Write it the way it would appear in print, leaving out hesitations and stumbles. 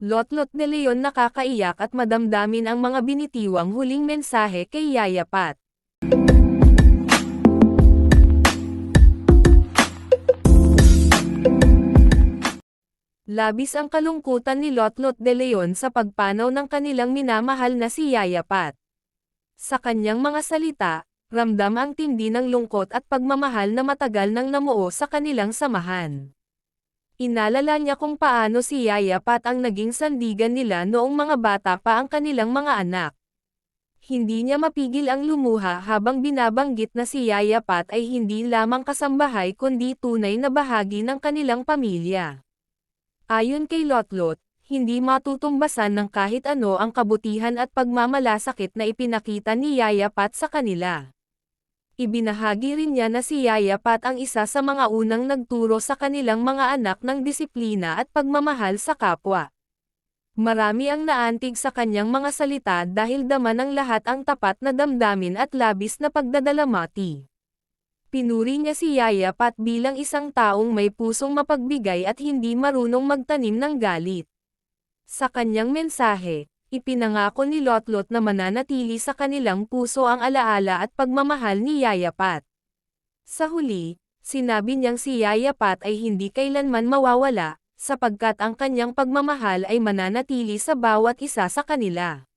Lotlot de Leon nakakaiyak at madamdamin ang mga binitiwang huling mensahe kay Yaya Pat. Labis ang kalungkutan ni Lotlot de Leon sa pagpanaw ng kanilang minamahal na si Yaya Pat. Sa kanyang mga salita, ramdam ang tindi ng lungkot at pagmamahal na matagal nang namuo sa kanilang samahan. Inalala niya kung paano si Yaya Pat ang naging sandigan nila noong mga bata pa ang kanilang mga anak. Hindi niya mapigil ang lumuha habang binabanggit na si Yaya Pat ay hindi lamang kasambahay kundi tunay na bahagi ng kanilang pamilya. Ayon kay Lotlot, hindi matutumbasan ng kahit ano ang kabutihan at pagmamalasakit na ipinakita ni Yaya Pat sa kanila. Ibinahagi rin niya na si Yaya Pat ang isa sa mga unang nagturo sa kanilang mga anak ng disiplina at pagmamahal sa kapwa. Marami ang naantig sa kanyang mga salita dahil dama ng lahat ang tapat na damdamin at labis na pagdadalamati. Pinuri niya si Yaya Pat bilang isang taong may pusong mapagbigay at hindi marunong magtanim ng galit. Sa kanyang mensahe, ipinangako ni Lotlot na mananatili sa kanilang puso ang alaala at pagmamahal ni Yaya Pat. Sa huli, sinabi niyang si Yaya Pat ay hindi kailanman mawawala, sapagkat ang kanyang pagmamahal ay mananatili sa bawat isa sa kanila.